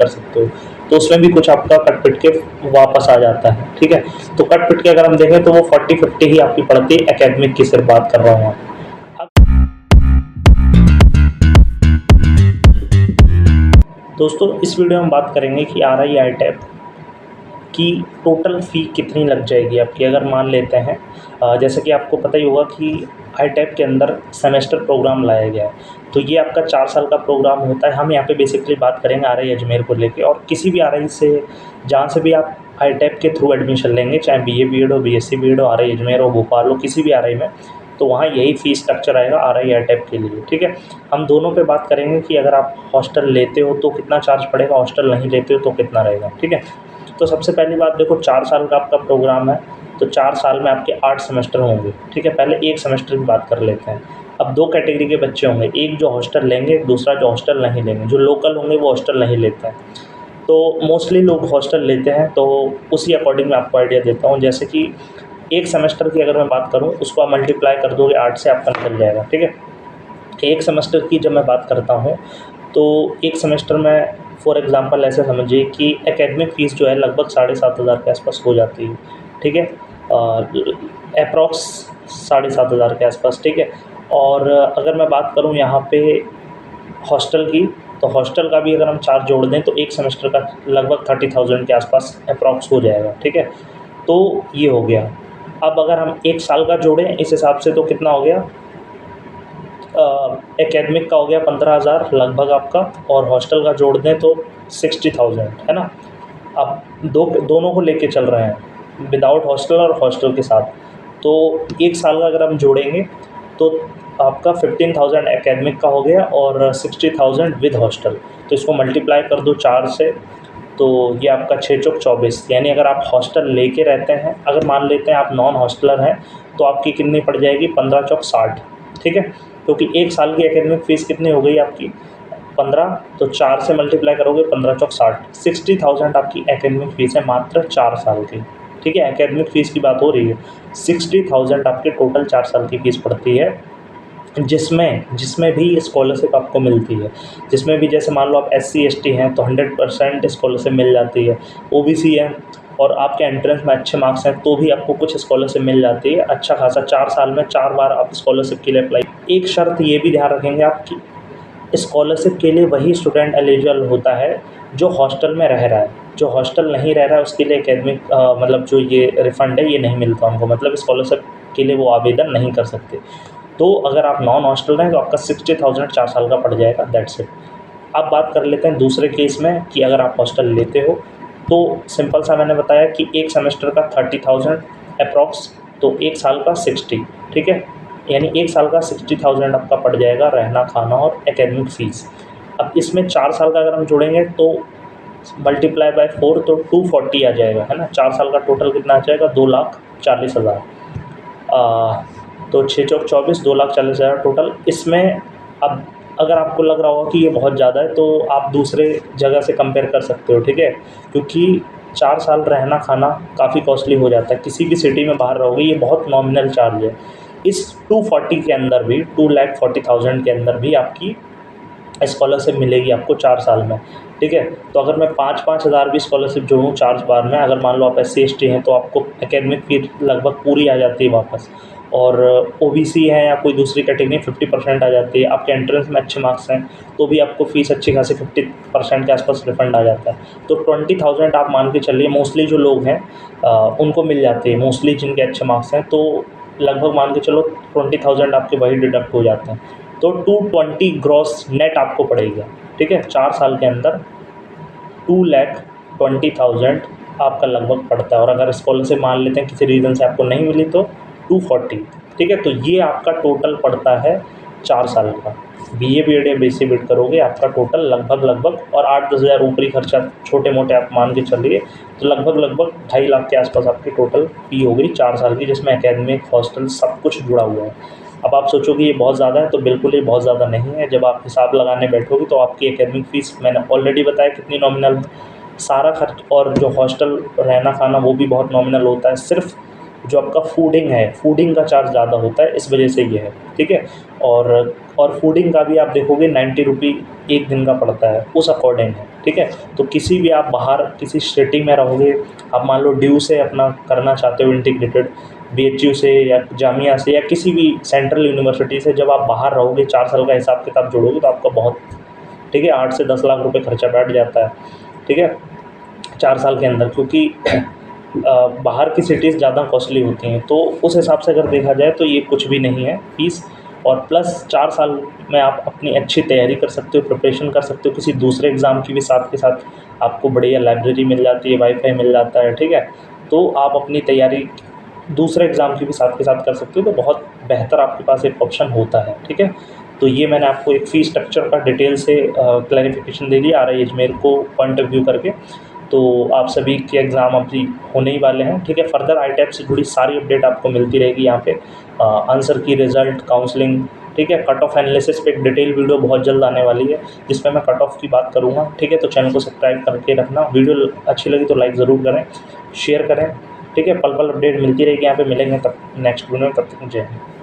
कर सकते हो, तो उसमें भी कुछ आपका कट पिट के वापस आ जाता है। ठीक है, तो कट पिट के अगर हम देखें तो वो 40-50 ही आपकी पड़ती है एकेडमिक की, सिर्फ बात कर रहा हूँ। दोस्तों इस वीडियो में हम बात करेंगे कि RI ITEP की टोटल फ़ी कितनी लग जाएगी आपकी, अगर मान लेते हैं जैसे कि आपको पता ही होगा कि ITEP के अंदर सेमेस्टर प्रोग्राम लाया गया है, तो ये आपका 4 साल का प्रोग्राम होता है। हम यहाँ पे बेसिकली बात करेंगे RI अजमेर को लेके, और किसी भी RI से जहाँ से भी आप ITEP के थ्रू एडमिशन लेंगे, चाहे BA BEd हो, BSc BEd हो, RI अजमेर हो, भोपाल हो, किसी भी RI में, तो वहाँ यही फ़ीस स्ट्रक्चर आएगा RI ITEP के लिए। ठीक है, हम दोनों पे बात करेंगे कि अगर आप हॉस्टल लेते हो तो कितना चार्ज पड़ेगा, हॉस्टल नहीं लेते हो तो कितना रहेगा। ठीक है, तो सबसे पहली बात देखो, 4 साल का आपका प्रोग्राम है, तो 4 साल में आपके 8 सेमेस्टर होंगे। ठीक है, पहले एक सेमेस्टर की बात कर लेते हैं। अब 2 कैटेगरी के बच्चे होंगे, एक जो हॉस्टल लेंगे, दूसरा जो हॉस्टल नहीं लेंगे। जो लोकल होंगे वो हॉस्टल नहीं लेते हैं, तो मोस्टली लोग हॉस्टल लेते हैं, तो उसी अकॉर्डिंग मैं आपको आइडिया देता हूँ। जैसे कि एक सेमेस्टर की अगर मैं बात करूँ, उसको आप मल्टीप्लाई कर दोगे 8 से, आपका निकल जाएगा। ठीक है, एक सेमेस्टर की जब मैं बात करता हूँ, तो एक सेमेस्टर में फॉर एग्ज़ाम्पल ऐसे समझिए कि एकेडमिक फ़ीस जो है लगभग 7,500 के आसपास हो जाती है। ठीक है, एप्रॉक्स 7,500 के आसपास। ठीक है, और अगर मैं बात करूँ यहाँ पे हॉस्टल की, तो हॉस्टल का भी अगर हम चार्ज जोड़ दें तो एक सेमेस्टर का लगभग 30,000 के आसपास अप्रॉक्स हो जाएगा। ठीक है, तो ये हो गया। अब अगर हम एक साल का जोड़ें इस हिसाब से, तो कितना हो गया, एकेडमिक का हो गया 15,000 लगभग आपका, और हॉस्टल का जोड़ दें तो 60,000, है ना। अब दोनों को लेके चल रहे हैं, विदाउट हॉस्टल और हॉस्टल के साथ, तो एक साल का अगर हम जोड़ेंगे तो आपका 15,000 एकेडमिक का हो गया और 60,000 विद हॉस्टल। तो इसको मल्टीप्लाई कर दो 4 से, तो ये आपका 6 चौक 24, यानी अगर आप हॉस्टल लेके रहते हैं, अगर मान लेते हैं आप नॉन हॉस्टलर हैं, तो आपकी कितनी पड़ जाएगी, 15 चौक 60। ठीक है, क्योंकि एक साल की एकेडमिक फ़ीस कितनी हो गई आपकी, 15, तो 4 से मल्टीप्लाई करोगे 15 चौक 60, 60,000 आपकी एकेडमिक फ़ीस है मात्र 4 साल की। ठीक है, एकेडमिक फ़ीस की बात हो रही है। 60,000 आपके टोटल 4 साल की फ़ीस पड़ती है, जिसमें भी स्कॉलरशिप आपको मिलती है। जिसमें भी, जैसे मान लो आप SC ST हैं तो 100% स्कॉलरशिप मिल जाती है। OBC है और आपके एंट्रेंस में अच्छे मार्क्स हैं तो भी आपको कुछ स्कॉलरशिप मिल जाती है, अच्छा खासा। 4 साल में 4 बार आप स्कॉलरशिप के लिए अप्लाई। एक शर्त ये भी ध्यान रखेंगे आप कि स्कॉलरशिप के लिए वही स्टूडेंट एलिजिबल होता है जो हॉस्टल में रह रहा है। जो हॉस्टल नहीं रह रहा है उसके लिए एकेडमिक मतलब जो ये रिफ़ंड है ये नहीं मिलता उनको, मतलब स्कॉलरशिप के लिए वो आवेदन नहीं कर सकते। तो अगर आप नॉन हॉस्टल रहें तो आपका 60,000 4 साल का पड़ जाएगा, दैट्स इट। अब बात कर लेते हैं दूसरे केस में कि अगर आप हॉस्टल लेते हो, तो सिंपल सा मैंने बताया कि एक सेमेस्टर का 30,000 अप्रॉक्स, तो एक साल का 60। ठीक है, यानी एक साल का 60,000 आपका पड़ जाएगा, रहना खाना और एकेडमिक फ़ीस। अब इसमें 4 साल का अगर हम जोड़ेंगे तो मल्टीप्लाई बाय 4, तो 240 आ जाएगा, है ना। 4 साल का टोटल कितना आ जाएगा, 2,40,000। तो 6 चौक 24, 2,40,000 टोटल। इसमें अब अगर आपको लग रहा होगा कि ये बहुत ज़्यादा है, तो आप दूसरे जगह से कंपेयर कर सकते हो। ठीक है, क्योंकि 4 साल रहना खाना काफ़ी कॉस्टली हो जाता है। किसी भी सिटी में बाहर रहोगे ये बहुत नॉमिनल चार्ज है। इस 240 के अंदर भी, 2,40,000 के अंदर भी आपकी स्कॉलरशिप मिलेगी आपको 4 साल में। ठीक है, तो अगर मैं 5-5 हज़ार भी स्कॉलरशिप जोड़ूँ 4 बार में, अगर मान लो आप SC ST हैं तो आपको एकेडमिक फ़ी लगभग पूरी आ जाती है वापस, और OBC है या कोई दूसरी कैटेगरी 50% आ जाती है। आपके एंट्रेंस में अच्छे मार्क्स हैं तो भी आपको फ़ीस अच्छी खासी 50% के आसपास रिफ़ंड आ जाता है। तो 20,000 आप मान के चलिए, मोस्टली जो लोग हैं उनको मिल जाते हैं, मोस्टली जिनके अच्छे मार्क्स हैं, तो लगभग मान के चलो 20,000 आपके वही डिडक्ट हो जाते हैं। तो 220 ग्रॉस नेट आपको पड़ेगा। ठीक है, 4 साल के अंदर 2,20,000 आपका लगभग पड़ता है, और अगर स्कॉलरशिप मान लेते हैं किसी रीज़न से आपको नहीं मिली तो 240। ठीक है, तो ये आपका टोटल पड़ता है 4 साल का। BA BEd या BSc BEd करोगे आपका टोटल लगभग और 8-10 हज़ार ऊपरी खर्चा छोटे मोटे आप मान के चलिए, तो लगभग 2.5 लाख के आसपास आपकी टोटल फ़ी हो गई 4 साल की, जिसमें एकेडमिक, हॉस्टल सब कुछ जुड़ा हुआ है। अब आप सोचोगे ये बहुत ज़्यादा है, तो बिल्कुल ये बहुत ज़्यादा नहीं है। जब आप हिसाब लगाने बैठोगे तो आपकी एकेडमिक फ़ीस मैंने ऑलरेडी बताया कितनी नॉमिनल है, सारा खर्च, और जो हॉस्टल रहना खाना वो भी बहुत नॉमिनल होता है। सिर्फ जो आपका फूडिंग है, फूडिंग का चार्ज ज़्यादा होता है, इस वजह से ये है। ठीक है, और फूडिंग का भी आप देखोगे 90 रुपये एक दिन का पड़ता है, उस अकॉर्डिंग है। ठीक है। तो किसी भी आप बाहर किसी सिटी में रहोगे, आप मान लो ड्यू से अपना करना चाहते हो इंटीग्रेटेड, BHU से या जामिया से या किसी भी सेंट्रल यूनिवर्सिटी से, जब आप बाहर रहोगे 4 साल का हिसाब किताब जोड़ोगे तो आपका बहुत, ठीक है, 8 से 10 लाख रुपए खर्चा बैठ जाता है, ठीक है, 4 साल के अंदर, क्योंकि बाहर की सिटीज़ ज़्यादा कॉस्टली होती हैं। तो उस हिसाब से अगर देखा जाए तो ये कुछ भी नहीं है फीस, और प्लस 4 साल में आप अपनी अच्छी तैयारी कर सकते हो, प्रिपरेशन कर सकते हो, किसी दूसरे एग्ज़ाम की भी साथ के साथ आपको बढ़िया लाइब्रेरी मिल जाती है, वाईफाई मिल जाता है, ठीक है। तो आप अपनी तैयारी दूसरे एग्ज़ाम की भी साथ के साथ कर सकते हो, तो बहुत बेहतर आपके पास एक ऑप्शन होता है, ठीक है। तो ये मैंने आपको एक फ़ीस स्ट्रक्चर का डिटेल से क्लैरिफिकेशन दे दिया RI अजमेर को पॉइंट ऑफ व्यू करके। तो आप सभी के एग्ज़ाम अभी होने ही वाले हैं, ठीक है। फर्दर ITAP से जुड़ी सारी अपडेट आपको मिलती रहेगी यहाँ पे, आंसर की, रिज़ल्ट, काउंसलिंग, ठीक है। कट ऑफ एनालिसिस पे एक डिटेल वीडियो बहुत जल्द आने वाली है जिसमें मैं कट ऑफ की बात करूँगा, ठीक है। तो चैनल को सब्सक्राइब करके रखना, वीडियो अच्छी लगी तो लाइक ज़रूर करें, शेयर करें, ठीक है। पल पल अपडेट मिलती रहेगी यहाँ पे, मिलेंगे तब नेक्स्ट वीडियो में, तब तक जय हिंद।